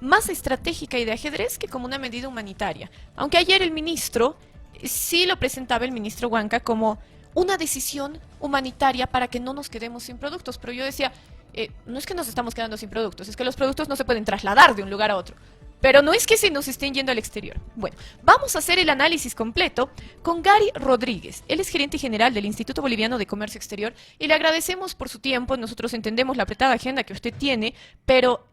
más estratégica y de ajedrez que como una medida humanitaria. Aunque ayer el ministro sí lo presentaba, el ministro Huanca, como una decisión humanitaria para que no nos quedemos sin productos. Pero yo decía, no es que nos estamos quedando sin productos, es que los productos no se pueden trasladar de un lugar a otro. Pero no es que se nos estén yendo al exterior. Bueno, vamos a hacer el análisis completo con Gary Rodríguez. Él es gerente general del Instituto Boliviano de Comercio Exterior y le agradecemos por su tiempo. Nosotros entendemos la apretada agenda que usted tiene, pero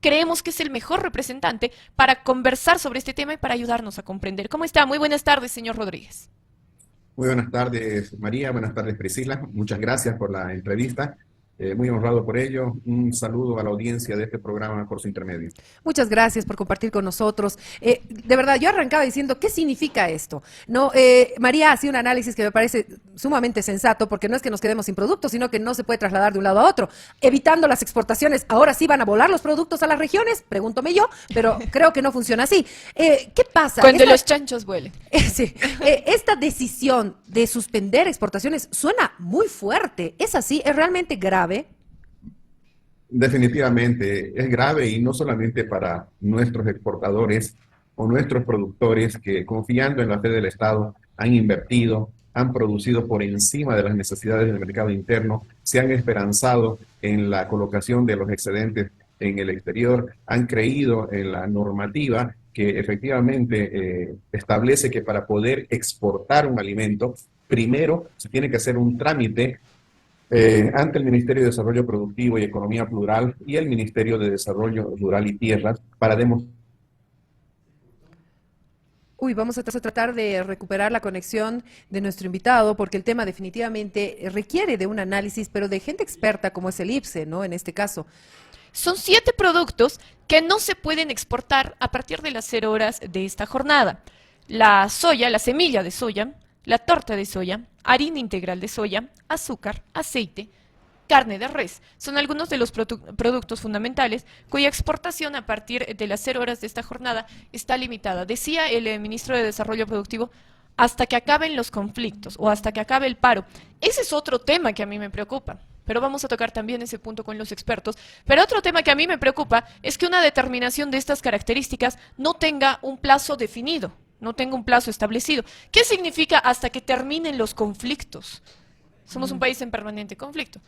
creemos que es el mejor representante para conversar sobre este tema y para ayudarnos a comprender. ¿Cómo está? Muy buenas tardes, señor Rodríguez. Muy buenas tardes, María. Buenas tardes, Priscila. Muchas gracias por la entrevista. Muy honrado por ello. Un saludo a la audiencia de este programa Curso Intermedio. Muchas gracias por compartir con nosotros. De verdad, yo arrancaba diciendo, ¿qué significa esto? No, María hacía un análisis que me parece sumamente sensato, porque no es que nos quedemos sin productos, sino que no se puede trasladar de un lado a otro. Evitando las exportaciones, ¿ahora sí van a volar los productos a las regiones? Pregúntome yo, pero creo que no funciona así. ¿Qué pasa? Cuando los chanchos vuelen. Sí, esta decisión de suspender exportaciones suena muy fuerte. ¿Es así? ¿Es realmente grave? Definitivamente es grave y no solamente para nuestros exportadores o nuestros productores que confiando en la fe del Estado han invertido, han producido por encima de las necesidades del mercado interno, se han esperanzado en la colocación de los excedentes en el exterior, han creído en la normativa que efectivamente establece que para poder exportar un alimento, primero se tiene que hacer un trámite ante el Ministerio de Desarrollo Productivo y Economía Plural y el Ministerio de Desarrollo Rural y Tierras para demostrar. Uy, vamos a tratar de recuperar la conexión de nuestro invitado, porque el tema definitivamente requiere de un análisis, pero de gente experta como es el IPSE, ¿no? En este caso. Son 7 productos que no se pueden exportar a partir de las 0 horas de esta jornada. La soya, la semilla de soya, la torta de soya, harina integral de soya, azúcar, aceite, carne de res. Son algunos de los productos fundamentales cuya exportación a partir de las 0 horas de esta jornada está limitada. Decía el ministro de Desarrollo Productivo, hasta que acaben los conflictos o hasta que acabe el paro. Ese es otro tema que a mí me preocupa. Pero vamos a tocar también ese punto con los expertos. Pero otro tema que a mí me preocupa es que una determinación de estas características no tenga un plazo definido, no tenga un plazo establecido. ¿Qué significa hasta que terminen los conflictos? Somos un país en permanente conflicto.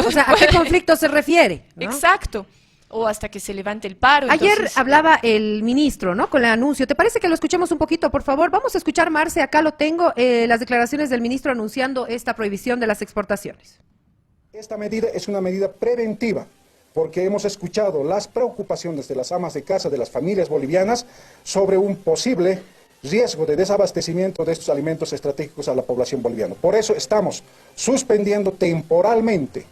O sea, ¿a qué conflicto se refiere? ¿No? Exacto. O hasta que se levante el paro. Ayer entonces, hablaba el ministro, ¿no? Con el anuncio. ¿Te parece que lo escuchemos un poquito, por favor? Vamos a escuchar, Marce, acá lo tengo, las declaraciones del ministro anunciando esta prohibición de las exportaciones. Esta medida es una medida preventiva, porque hemos escuchado las preocupaciones de las amas de casa, de las familias bolivianas, sobre un posible riesgo de desabastecimiento de estos alimentos estratégicos a la población boliviana. Por eso estamos suspendiendo temporalmente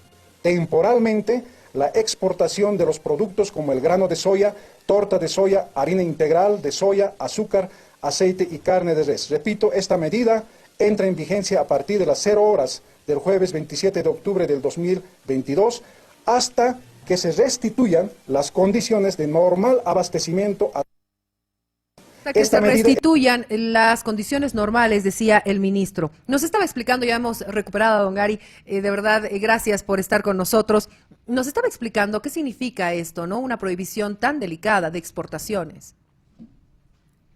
la exportación de los productos como el grano de soya, torta de soya, harina integral de soya, azúcar, aceite y carne de res. Repito, esta medida entra en vigencia a partir de las 0 horas del jueves 27 de octubre del 2022 hasta que se restituyan las condiciones de normal abastecimiento. Hasta que se restituyan las condiciones normales, decía el ministro. Nos estaba explicando, ya hemos recuperado a don Gary, de verdad, gracias por estar con nosotros. Nos estaba explicando qué significa esto, ¿no? Una prohibición tan delicada de exportaciones.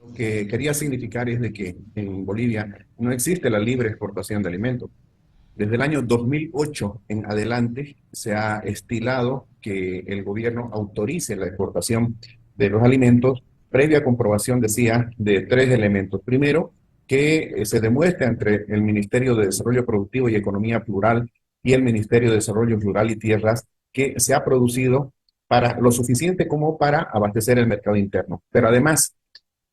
Lo que quería significar es de que en Bolivia no existe la libre exportación de alimentos. Desde el año 2008 en adelante se ha estilado que el gobierno autorice la exportación de los alimentos previa comprobación, decía, de 3 elementos. Primero, que se demuestre entre el Ministerio de Desarrollo Productivo y Economía Plural y el Ministerio de Desarrollo Rural y Tierras que se ha producido para lo suficiente como para abastecer el mercado interno. Pero además,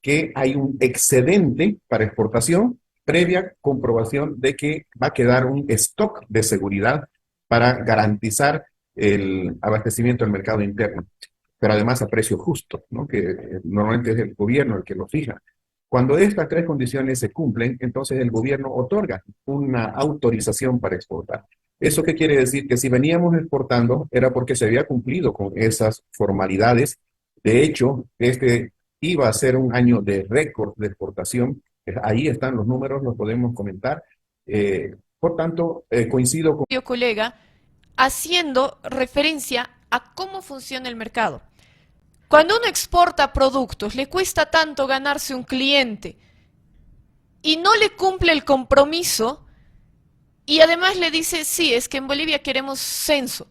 que hay un excedente para exportación previa comprobación de que va a quedar un stock de seguridad para garantizar el abastecimiento del mercado interno, pero además a precio justo, ¿no? Que normalmente es el gobierno el que lo fija. Cuando estas 3 condiciones se cumplen, entonces el gobierno otorga una autorización para exportar. ¿Eso qué quiere decir? Que si veníamos exportando era porque se había cumplido con esas formalidades. De hecho, este iba a ser un año de récord de exportación. Ahí están los números, los podemos comentar. Por tanto, coincido con mi colega haciendo referencia a cómo funciona el mercado. Cuando uno exporta productos, le cuesta tanto ganarse un cliente y no le cumple el compromiso y además le dice, sí, es que en Bolivia queremos censo,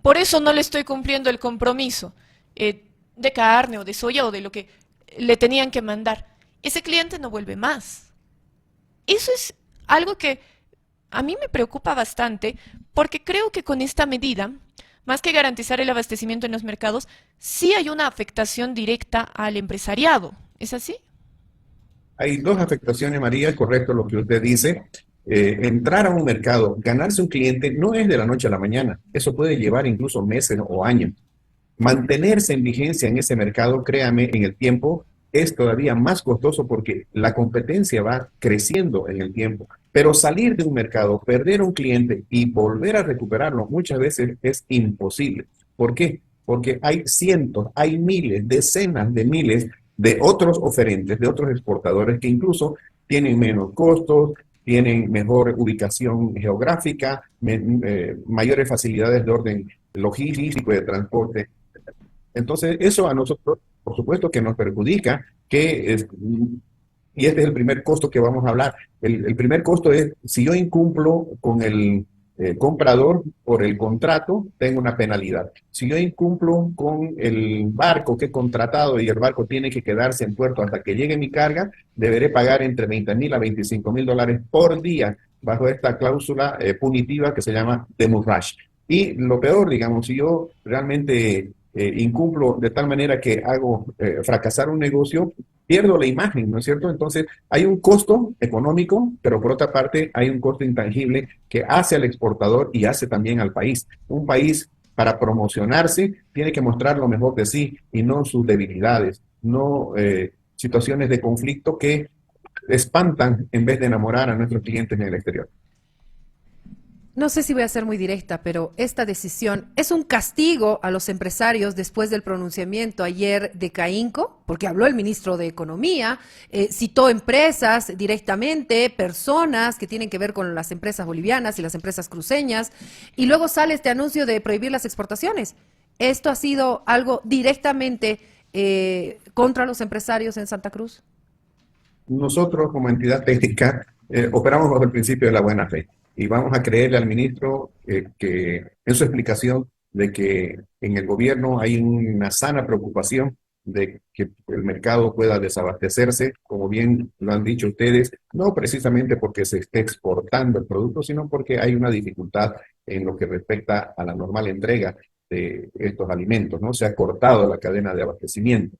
por eso no le estoy cumpliendo el compromiso de carne o de soya o de lo que le tenían que mandar. Ese cliente no vuelve más. Eso es algo que a mí me preocupa bastante porque creo que con esta medida, más que garantizar el abastecimiento en los mercados, sí hay una afectación directa al empresariado. ¿Es así? Hay dos afectaciones, María, es correcto lo que usted dice. Entrar a un mercado, ganarse un cliente no es de la noche a la mañana. Eso puede llevar incluso meses o años. Mantenerse en vigencia en ese mercado, créame, en el tiempo es todavía más costoso porque la competencia va creciendo en el tiempo. Pero salir de un mercado, perder un cliente y volver a recuperarlo muchas veces es imposible. ¿Por qué? Porque hay cientos, hay miles, decenas de miles de otros oferentes, de otros exportadores que incluso tienen menos costos, tienen mejor ubicación geográfica, mayores facilidades de orden logístico y de transporte. Entonces, eso a nosotros, por supuesto, que nos perjudica, y este es el primer costo que vamos a hablar. El primer costo es, si yo incumplo con el comprador por el contrato, tengo una penalidad. Si yo incumplo con el barco que he contratado y el barco tiene que quedarse en puerto hasta que llegue mi carga, deberé pagar entre 20.000 a 25.000 dólares por día bajo esta cláusula punitiva que se llama demurrage. Y lo peor, digamos, si yo realmente incumplo de tal manera que hago fracasar un negocio, pierdo la imagen, ¿no es cierto? Entonces hay un costo económico, pero por otra parte hay un costo intangible que hace al exportador y hace también al país. Un país para promocionarse tiene que mostrar lo mejor de sí y no sus debilidades, no situaciones de conflicto que espantan en vez de enamorar a nuestros clientes en el exterior. No sé si voy a ser muy directa, pero esta decisión es un castigo a los empresarios después del pronunciamiento ayer de CAINCO, porque habló el ministro de Economía, citó empresas directamente, personas que tienen que ver con las empresas bolivianas y las empresas cruceñas, y luego sale este anuncio de prohibir las exportaciones. ¿Esto ha sido algo directamente contra los empresarios en Santa Cruz? Nosotros como entidad técnica operamos bajo el principio de la buena fe y vamos a creerle al ministro que en su explicación de que en el gobierno hay una sana preocupación de que el mercado pueda desabastecerse, como bien lo han dicho ustedes, no precisamente porque se esté exportando el producto, sino porque hay una dificultad en lo que respecta a la normal entrega de estos alimentos, ¿no? Se ha cortado la cadena de abastecimiento.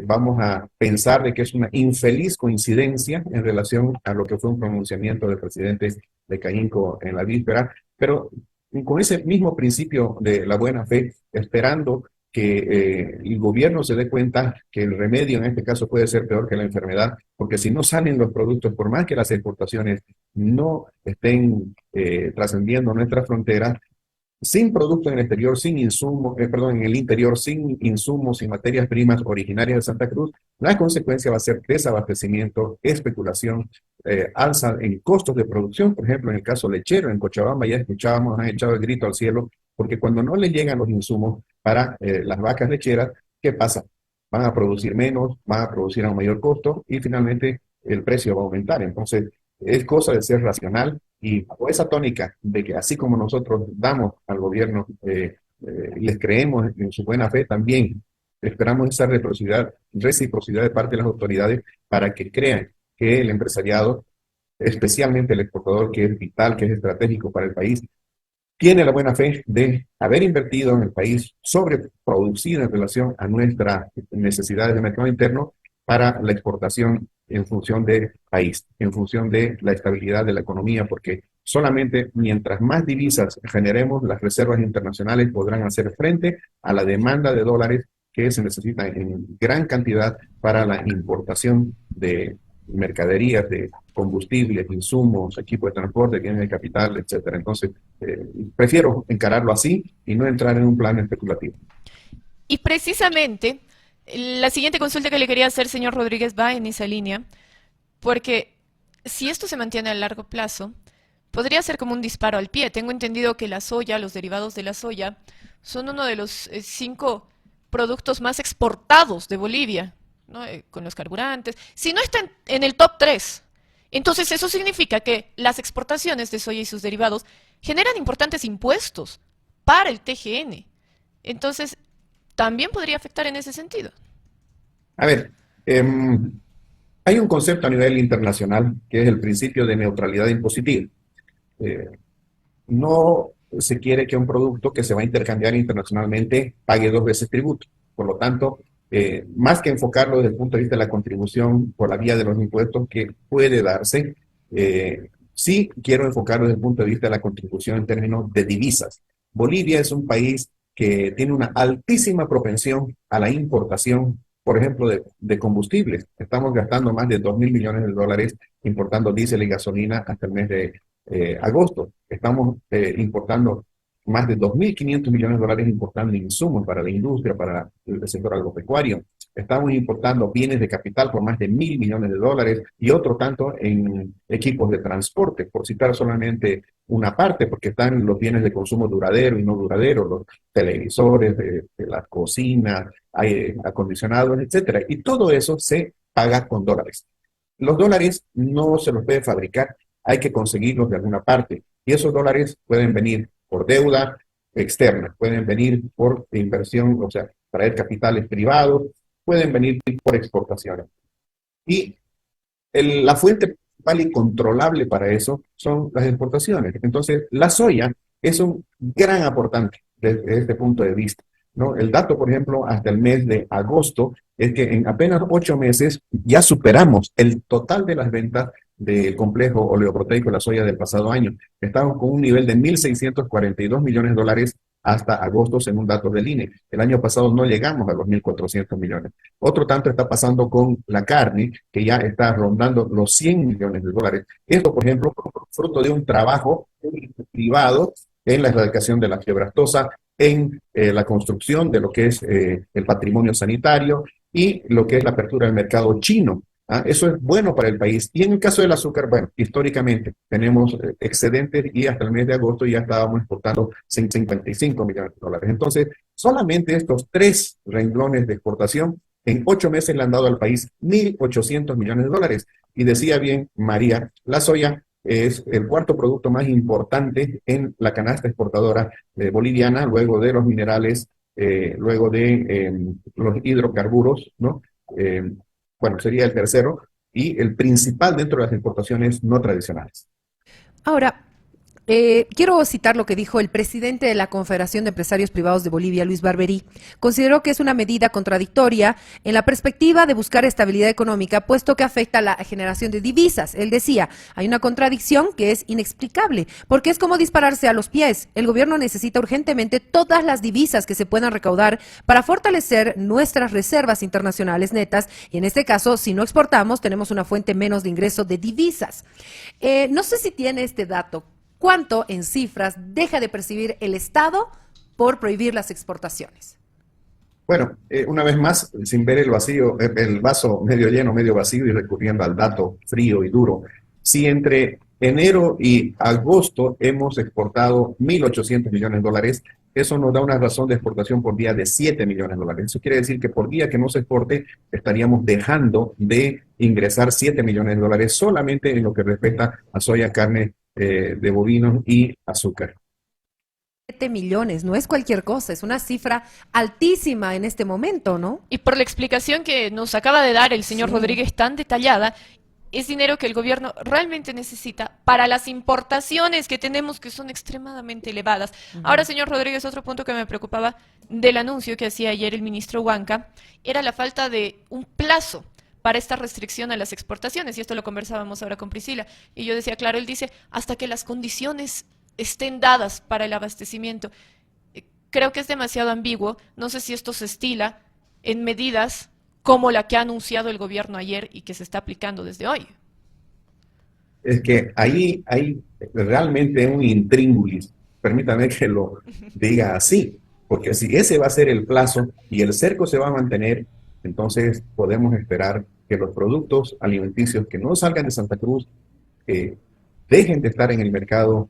Vamos a pensar de que es una infeliz coincidencia en relación a lo que fue un pronunciamiento del presidente de CAINCO en la víspera, pero con ese mismo principio de la buena fe, esperando que el gobierno se dé cuenta que el remedio en este caso puede ser peor que la enfermedad, porque si no salen los productos, por más que las exportaciones no estén trascendiendo nuestras fronteras, sin productos en el exterior, sin insumos, perdón, en el interior, sin insumos y materias primas originarias de Santa Cruz, la consecuencia va a ser desabastecimiento, especulación, alza en costos de producción. Por ejemplo, en el caso lechero, en Cochabamba ya escuchábamos, han echado el grito al cielo, porque cuando no le llegan los insumos para las vacas lecheras, ¿qué pasa? Van a producir menos, van a producir a un mayor costo y finalmente el precio va a aumentar. Entonces, es cosa de ser racional y bajo esa tónica de que así como nosotros damos al gobierno, les creemos en su buena fe, también esperamos esa reciprocidad de parte de las autoridades para que crean que el empresariado, especialmente el exportador, que es vital, que es estratégico para el país, tiene la buena fe de haber invertido en el país, sobreproducido en relación a nuestras necesidades de mercado interno para la exportación en función del país, en función de la estabilidad de la economía, porque solamente mientras más divisas generemos, las reservas internacionales podrán hacer frente a la demanda de dólares que se necesita en gran cantidad para la importación de mercaderías, de combustibles, insumos, equipos de transporte, bienes de capital, etcétera. Entonces, prefiero encararlo así y no entrar en un plan especulativo. Y precisamente la siguiente consulta que le quería hacer, señor Rodríguez, va en esa línea, porque si esto se mantiene a largo plazo, podría ser como un disparo al pie. Tengo entendido que la soya, los derivados de la soya, son uno de los 5 productos más exportados de Bolivia, ¿no? Con los carburantes, si no está en el top 3. Entonces eso significa que las exportaciones de soya y sus derivados generan importantes impuestos para el TGN. Entonces, también podría afectar en ese sentido. A ver, hay un concepto a nivel internacional que es el principio de neutralidad impositiva. Eh, no se quiere que un producto que se va a intercambiar internacionalmente pague dos veces tributo. Por lo tanto, más que enfocarlo desde el punto de vista de la contribución por la vía de los impuestos que puede darse, sí quiero enfocarlo desde el punto de vista de la contribución en términos de divisas. Bolivia es un país que tiene una altísima propensión a la importación, por ejemplo, de combustibles. Estamos gastando más de 2.000 millones de dólares importando diésel y gasolina hasta el mes de agosto. Estamos importando más de 2.500 millones de dólares importando insumos para la industria, para el sector agropecuario. Estamos importando bienes de capital por más de 1.000 millones de dólares y otro tanto en equipos de transporte, por citar solamente una parte, porque están los bienes de consumo duradero y no duradero, los televisores, de la cocina, aire acondicionados, etcétera. Y todo eso se paga con dólares. Los dólares no se los puede fabricar, hay que conseguirlos de alguna parte. Y esos dólares pueden venir por deuda externa, pueden venir por inversión, o sea, traer capitales privados, pueden venir por exportaciones. Y la fuente principal y controlable para eso son las exportaciones. Entonces, la soya es un gran aportante desde este punto de vista, ¿no? El dato, por ejemplo, hasta el mes de agosto, es que en apenas 8 meses ya superamos el total de las ventas del complejo oleoproteico de la soya del pasado año. Estamos con un nivel de 1.642 millones de dólares hasta agosto, según datos del INE. El año pasado no llegamos a los 1.400 millones. Otro tanto está pasando con la carne, que ya está rondando los 100 millones de dólares. Esto, por ejemplo, fruto de un trabajo privado en la erradicación de la fiebre aftosa, en la construcción de lo que es el patrimonio sanitario y lo que es la apertura del mercado chino. Eso es bueno para el país. Y en el caso del azúcar, bueno, históricamente tenemos excedentes y hasta el mes de agosto ya estábamos exportando 55 millones de dólares. Entonces, solamente estos 3 renglones de exportación en 8 meses le han dado al país 1.800 millones de dólares. Y decía bien María, la soya es el cuarto producto más importante en la canasta exportadora boliviana, luego de los minerales, luego de los hidrocarburos, ¿no? Bueno, sería el tercero y el principal dentro de las exportaciones no tradicionales. Ahora, quiero citar lo que dijo el presidente de la Confederación de Empresarios Privados de Bolivia, Luis Barberí. Consideró que es una medida contradictoria en la perspectiva de buscar estabilidad económica, puesto que afecta a la generación de divisas. Él decía, hay una contradicción que es inexplicable, porque es como dispararse a los pies. El gobierno necesita urgentemente todas las divisas que se puedan recaudar para fortalecer nuestras reservas internacionales netas, y en este caso, si no exportamos, tenemos una fuente menos de ingreso de divisas. No sé si tiene este dato. ¿Cuánto en cifras deja de percibir el Estado por prohibir las exportaciones? Bueno, una vez más, sin ver el vacío, el vaso medio lleno, medio vacío y recurriendo al dato frío y duro, si entre enero y agosto hemos exportado 1.800 millones de dólares, eso nos da una razón de exportación por día de 7 millones de dólares. Eso quiere decir que por día que no se exporte, estaríamos dejando de ingresar 7 millones de dólares solamente en lo que respecta a soya, carne de bovinos y azúcar. 7 millones, no es cualquier cosa, es una cifra altísima en este momento, ¿no? Y por la explicación que nos acaba de dar el señor Sí. Rodríguez tan detallada, es dinero que el gobierno realmente necesita para las importaciones que tenemos, que son extremadamente elevadas. Ahora, señor Rodríguez, otro punto que me preocupaba del anuncio que hacía ayer el ministro Huanca era la falta de un plazo para esta restricción a las exportaciones, y esto lo conversábamos ahora con Priscila, y yo decía, claro, él dice, hasta que las condiciones estén dadas para el abastecimiento. Creo que es demasiado ambiguo, no sé si esto se estila en medidas como la que ha anunciado el gobierno ayer y que se está aplicando desde hoy. Es que ahí hay realmente un intríngulis, permítame que lo diga así, porque si ese va a ser el plazo y el cerco se va a mantener, entonces podemos esperar que los productos alimenticios que no salgan de Santa Cruz dejen de estar en el mercado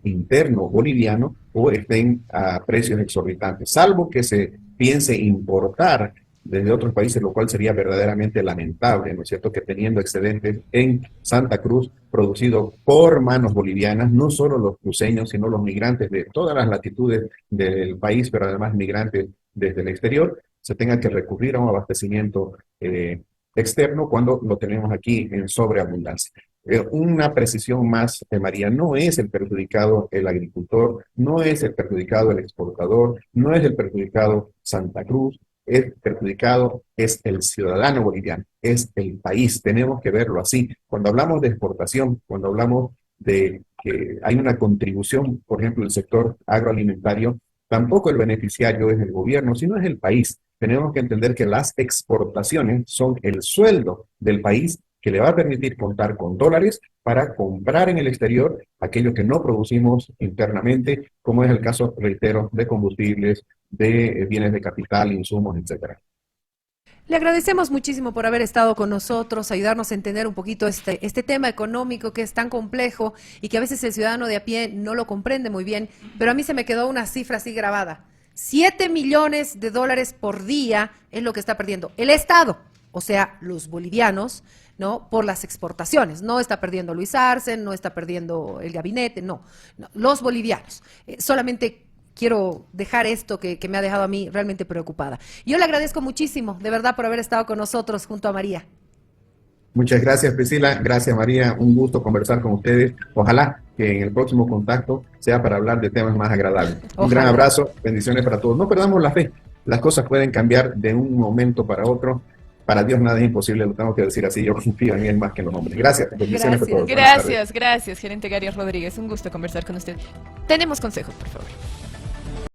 interno boliviano o estén a precios exorbitantes, salvo que se piense importar desde otros países, lo cual sería verdaderamente lamentable, ¿no es cierto?, que teniendo excedentes en Santa Cruz, producido por manos bolivianas, no solo los cruceños, sino los migrantes de todas las latitudes del país, pero además migrantes desde el exterior, se tenga que recurrir a un abastecimiento externo cuando lo tenemos aquí en sobreabundancia. Una precisión más, María, no es el perjudicado el agricultor, no es el perjudicado el exportador, no es el perjudicado Santa Cruz, el perjudicado es el ciudadano boliviano, es el país. Tenemos que verlo así. Cuando hablamos de exportación, cuando hablamos de que hay una contribución, por ejemplo, del sector agroalimentario, tampoco el beneficiario es el gobierno, sino es el país. Tenemos que entender que las exportaciones son el sueldo del país que le va a permitir contar con dólares para comprar en el exterior aquello que no producimos internamente, como es el caso, reitero, de combustibles, de bienes de capital, insumos, etcétera. Le agradecemos muchísimo por haber estado con nosotros, ayudarnos a entender un poquito este tema económico que es tan complejo y que a veces el ciudadano de a pie no lo comprende muy bien, pero a mí se me quedó una cifra así grabada. 7 millones de dólares por día es lo que está perdiendo el Estado, o sea, los bolivianos, ¿no?, por las exportaciones. No está perdiendo Luis Arce, no está perdiendo el gabinete, no, los bolivianos. Solamente quiero dejar esto que me ha dejado a mí realmente preocupada. Yo le agradezco muchísimo, de verdad, por haber estado con nosotros junto a María. Muchas gracias, Priscila. Gracias, María. Un gusto conversar con ustedes. Ojalá que en el próximo contacto sea para hablar de temas más agradables. Ojalá. Un gran abrazo, bendiciones para todos. No perdamos la fe. Las cosas pueden cambiar de un momento para otro. Para Dios nada es imposible, lo tengo que decir así. Yo confío en Él más que en los hombres. Gracias. Bendiciones Gracias. a todos. Buenas tardes. Gracias, gracias, gerente Gary Rodríguez. Un gusto conversar con usted. Tenemos consejos, por favor.